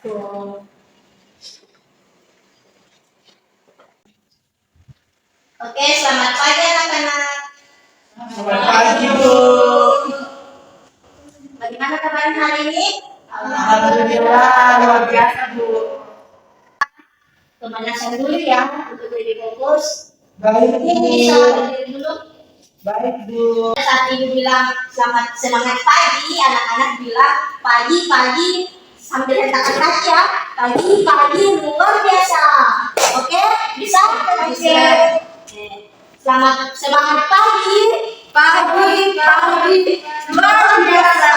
Oke, selamat pagi anak-anak. Selamat pagi, Bu. Bagaimana kabar hari ini? Alhamdulillah, luar biasa, Bu. Pemanasan dulu ya, untuk lebih fokus. Baik, Ini Bu. bisa berdiri dulu. Baik, Bu. Saat ibu bilang semangat pagi, anak-anak bilang pagi-pagi sambil hentakan kaki ya. Pagi-pagi luar biasa. Oke, bisa? Oke. Semangat pagi. Pagi luar biasa.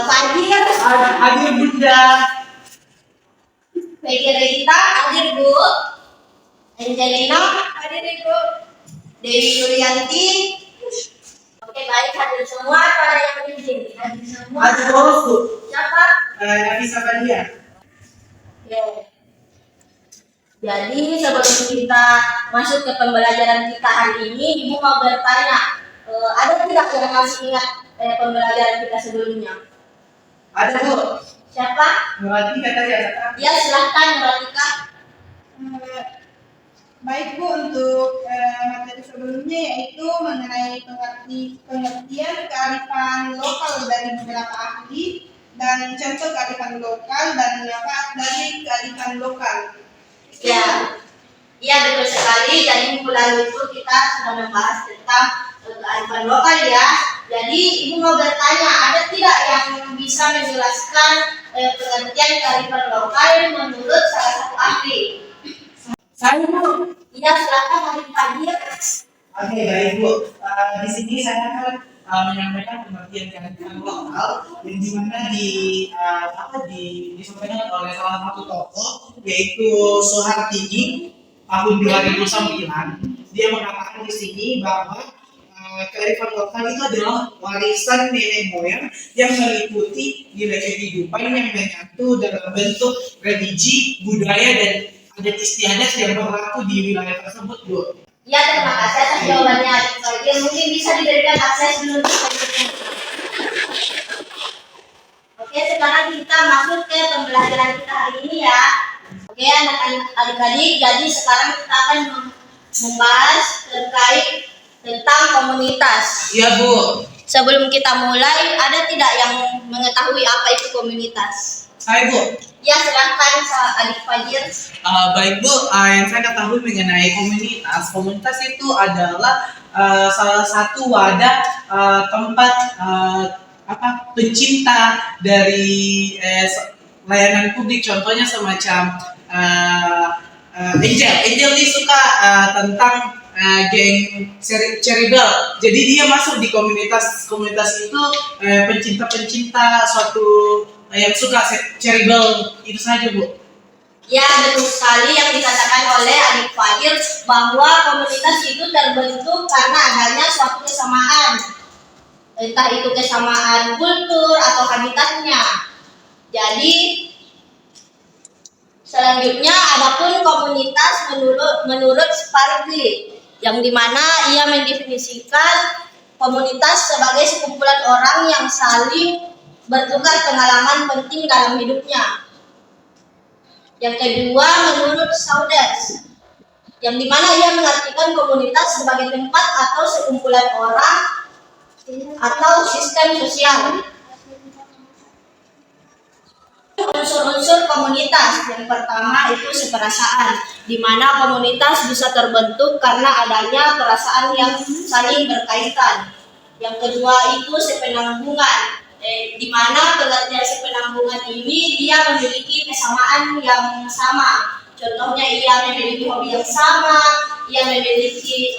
Pagi ya. Hadir, Bunda. Pegi Rita hadir Bu. Angelina hadir Ibu. Dewi Yulianti. Oke, baik, hadir semua. Pada yang hadir di sini hadir semua. Hadir terus, Bu. Siapa? Nafisa Fadia. Oke. Jadi sebelum kita masuk ke pembelajaran kita hari ini, Ibu mau bertanya, ada tidak yang masih ingat pembelajaran kita sebelumnya? Ada, Bu. Siapa? Nurati kata. Ya, silahkan Nuratika. Baik Bu, untuk materi sebelumnya yaitu mengenai pengertian kearifan lokal dari beberapa ahli dan contoh kearifan lokal dan manfaat dari kearifan lokal. Ya, iya betul sekali. Jadi minggu lalu itu kita sudah membahas tentang kearifan lokal ya. Jadi Ibu mau bertanya, ada tidak yang bisa menjelaskan pengertian kearifan lokal menurut salah satu ahli? Saya, Bu. Iya, silakan hari pagi. Oke, baik, Bu. Di sini saya akan menyampaikan pengertian kearifan lokal yang dimana disampaikan oleh salah satu tokoh yaitu Soehartini tahun 2009. Dia mengatakan di sini bahwa kearifan lokal itu adalah warisan nenek moyang yang meliputi nilai kehidupan yang menyatu dalam bentuk religi, budaya dan adat istiadat yang berlaku di wilayah tersebut, Bu. Ya, terima kasih atas jawabannya. Mungkin bisa diberikan akses dulu. Oke, sekarang kita masuk ke pembelajaran kita hari ini ya. Oke, anak-anak adik-adik, jadi sekarang kita akan membahas terkait tentang komunitas. Iya, Bu. Sebelum kita mulai, ada tidak yang mengetahui apa itu komunitas? Saya, Bu. Ya, silahkan Adik Fajir. Baik, Bu. Yang saya ketahui mengenai komunitas itu adalah salah satu wadah tempat pencinta dari layanan publik. Contohnya semacam Angel ini suka tentang geng Ceribel. Jadi dia masuk di komunitas itu pencinta suatu yang suka Ceribel itu saja, Bu. Ya, betul sekali yang dikatakan oleh Adik Fajir bahwa komunitas itu terbentuk karena adanya suatu kesamaan, entah itu kesamaan kultur atau habitatnya. Jadi selanjutnya adapun komunitas menurut Sparkly, yang dimana ia mendefinisikan komunitas sebagai sekumpulan orang yang saling bertukar pengalaman penting dalam hidupnya. Yang kedua menurut Saunders, yang dimana ia mengartikan komunitas sebagai tempat atau sekumpulan orang atau sistem sosial. Unsur-unsur komunitas yang pertama itu seperasaan, di mana komunitas bisa terbentuk karena adanya perasaan yang saling berkaitan. Yang kedua itu sepenanggungan, di mana pengertian sepenanggungan ini dia memiliki kesamaan yang sama. Contohnya ia memiliki hobi yang sama, ia memiliki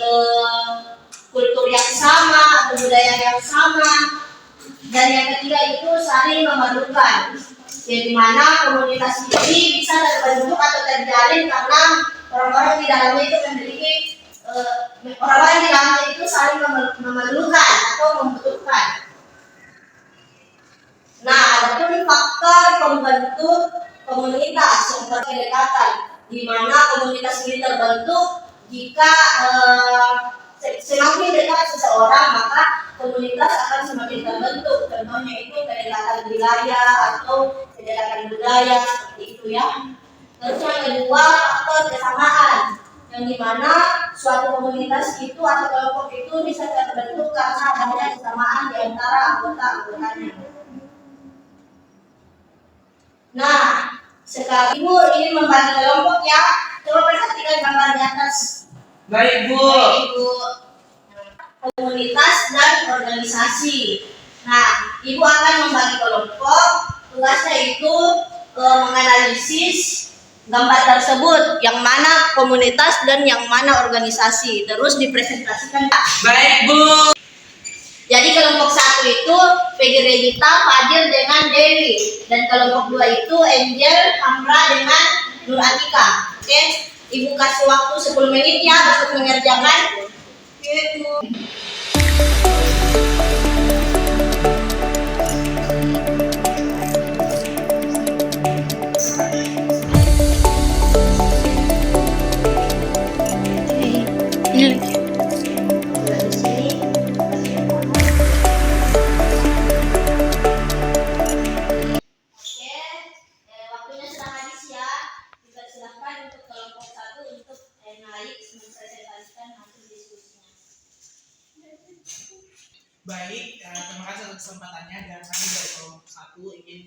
kultur yang sama atau budaya yang sama. Dan yang ketiga itu saling memerlukan, di mana komunitas ini bisa terbentuk atau terjalin karena orang-orang di dalamnya itu memiliki orang-orang di dalamnya itu saling memerlukan atau membutuhkan. Nah, adapun faktor pembentuk komunitas seperti kedekatan, di mana komunitas ini terbentuk jika semakin dekat seseorang maka komunitas akan semakin terbentuk. Contohnya itu kedekatan wilayah atau kedekatan budaya seperti itu ya. Terus yang kedua, faktor kesamaan, yang dimana suatu komunitas itu atau kelompok itu bisa terbentuk karena adanya kesamaan di antara anggota-anggotanya. Nah, sekarang Ibu ini membagi kelompok ya. Coba perhatikan gambar di atas. Baik, Bu. Ibu, komunitas dan organisasi. Nah, Ibu akan membagi kelompok. Tugasnya itu menganalisis gambar tersebut, yang mana komunitas dan yang mana organisasi. Terus dipresentasikan. Baik, Bu. Jadi kelompok 1 itu Peggy Regita, Fadil dengan Dewi, dan kelompok 2 itu Angel, Hamra dengan Nur Atika. Oke, Ibu kasih waktu 10 menit ya untuk mengerjakan. Oke, Bu. Waktunya sudah habis ya. Silakan untuk kelompok 1 untuk naik mempresentasikan hasil diskusinya. Baik, terima kasih atas kesempatannya dan kami dari kelompok 1 ingin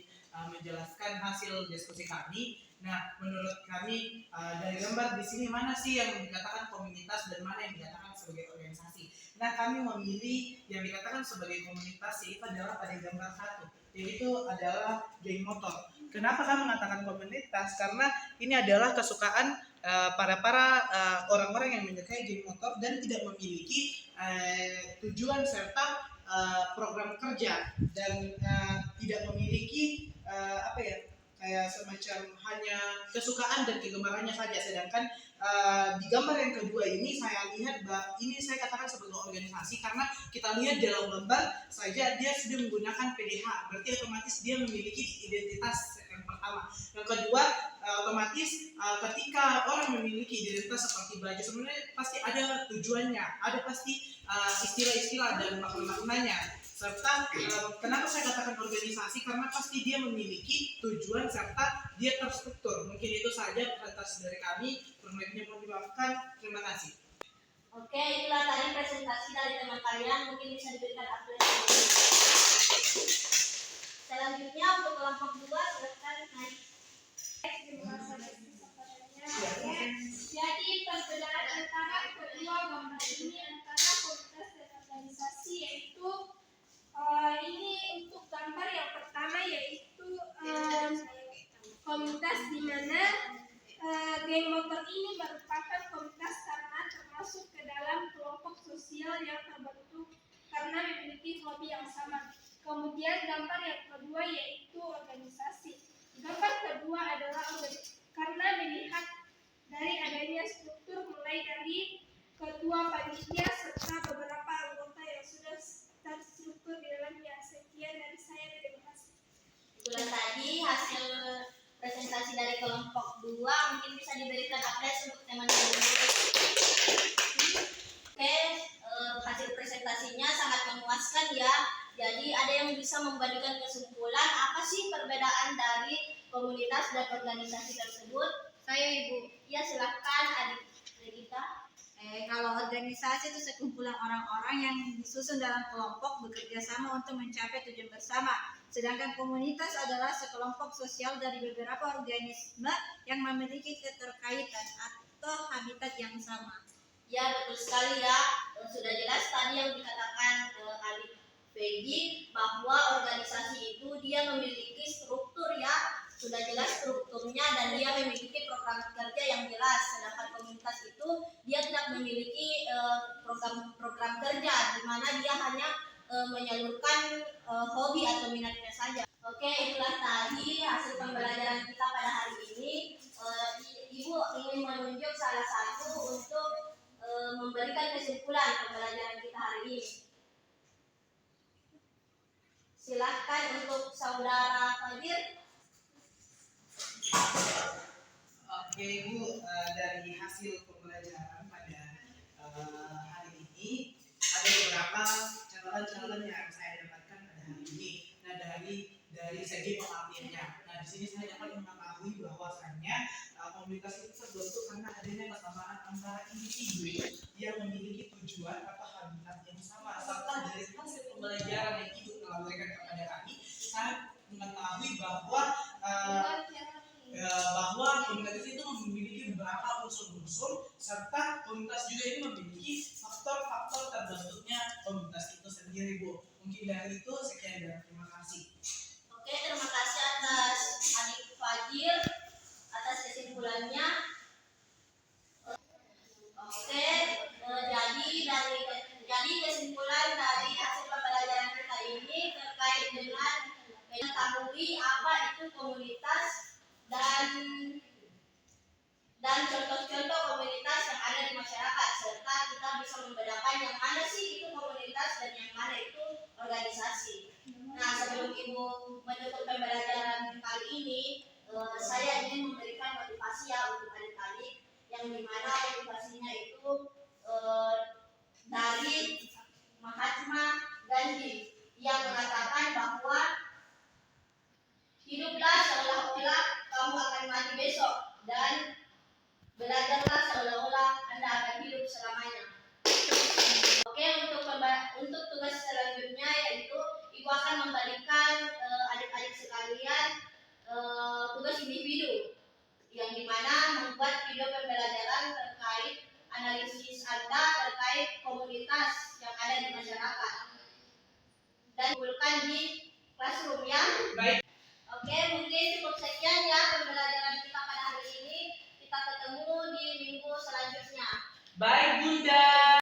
menjelaskan hasil diskusi kami. Nah, menurut kami dari gambar di sini mana sih yang dikatakan komunitas dan mana yang dikatakan sebagai organisasi. Nah, kami memilih yang dikatakan sebagai komunitas yaitu adalah pada gambar 1, yaitu adalah geng motor. Kenapa kami mengatakan komunitas? Karena ini adalah kesukaan para orang-orang yang menyukai geng motor dan tidak memiliki tujuan serta program kerja dan tidak memiliki kayak semacam hanya kesukaan dan kegemarannya saja. Sedangkan di gambar yang kedua ini saya lihat ini saya katakan sebagai organisasi karena kita lihat dalam gambar saja dia sudah menggunakan PDH, berarti otomatis dia memiliki identitas yang pertama. Yang kedua, otomatis ketika orang memiliki identitas seperti baju sebenarnya pasti ada tujuannya, ada pasti istilah-istilah dan makna-maknanya. Serta kenapa saya katakan organisasi, karena pasti dia memiliki tujuan serta dia terstruktur. Mungkin itu saja presentasi dari kami. Kurang lebihnya mohon dimaafkan. Terima kasih. Oke, itulah tadi presentasi dari teman kalian. Mungkin bisa diberikan apresiasi. Selanjutnya untuk kelompok 2 silakan naik. Jadi perbedaan antara kedua gambar ini antara komunitas dan organisasi yaitu ini untuk gambar yang pertama yaitu komunitas di mana geng motor ini merupakan komunitas karena termasuk ke dalam kelompok sosial yang terbentuk karena memiliki hobi yang sama. Kemudian gambar yang kedua yaitu organisasi. Gambar kedua adalah karena melihat dari adanya struktur mulai dari ketua panitia serta beberapa anggota yang sudah terstruktur di dalamnya. Sekian dari saya, terima kasih. Itulah tadi hasil presentasi dari kelompok 2. Mungkin bisa diberikan apresiasi untuk teman-teman. Oke, hasil presentasinya sangat memuaskan ya. Jadi ada yang bisa memberikan kesimpulan apa sih perbedaan dari komunitas dan organisasi tersebut? Saya Ibu. Ya silakan Adik Regita. Kalau organisasi itu sekumpulan orang-orang yang disusun dalam kelompok bekerja sama untuk mencapai tujuan bersama. Sedangkan komunitas adalah sekelompok sosial dari beberapa organisme yang memiliki keterkaitan atau habitat yang sama. Ya betul sekali ya. Sudah jelas tadi yang dikatakan Adik Peggy bahwa organisasi itu dia memiliki struktur ya. Sudah jelas strukturnya dan dia memiliki program kerja yang jelas. Sedangkan komunitas itu dia tidak memiliki program kerja di mana dia hanya menyalurkan hobi atau minatnya saja. Oke, itulah tadi hasil pembelajaran kita pada hari ini. Ibu ingin menunjuk salah satu untuk memberikan kesimpulan pembelajaran kita hari ini. Silahkan untuk saudara Fadil. Oke Ibu, dari hasil pembelajaran pada hari ini ada beberapa catatan-catatan dari segi pengertiannya. Nah, di sini saya dapat mengetahui bahwasannya komunitas itu terbentuk karena adanya kesamaan antara individu yang memiliki tujuan atau habitat yang sama, serta dari hasil pembelajaran yang ibu telah berikan kepada kami, saya mengetahui bahwa komunitas itu memiliki beberapa unsur-unsur, serta komunitas juga ini memiliki faktor-faktor terbentuknya komunitas itu sendiri, Bu. Mungkin dari itu sekian dan terima kasih. Oke, terima kasih atas Adik Fajir atas kesimpulannya. Oke, jadi kesimpulan dari hasil pembelajaran kita ini terkait dengan mengetahui apa itu komunitas dan contoh-contoh komunitas yang ada di masyarakat, serta kita bisa membedakan yang mana sih itu komunitas dan yang mana itu organisasi. Nah, sebelum Ibu menutup pembelajaran kali ini, saya ingin memberikan motivasi ya untuk adik-adik, yang dimana motivasinya itu dari Mahatma Gandhi yang mengatakan bahwa hiduplah seolah-olah kamu akan mati besok dan belajarlah seolah-olah Anda akan hidup selamanya. Oke, untuk tugas selanjutnya yaitu Ibu akan memberikan adik-adik sekalian tugas individu yang dimana membuat video pembelajaran terkait analisis Anda terkait komunitas yang ada di masyarakat dan kumpulkan di classroom ya. Baik. Oke, mungkin cukup sekian ya pembelajaran kita pada hari ini. Kita ketemu di minggu selanjutnya. Baik, Bunda.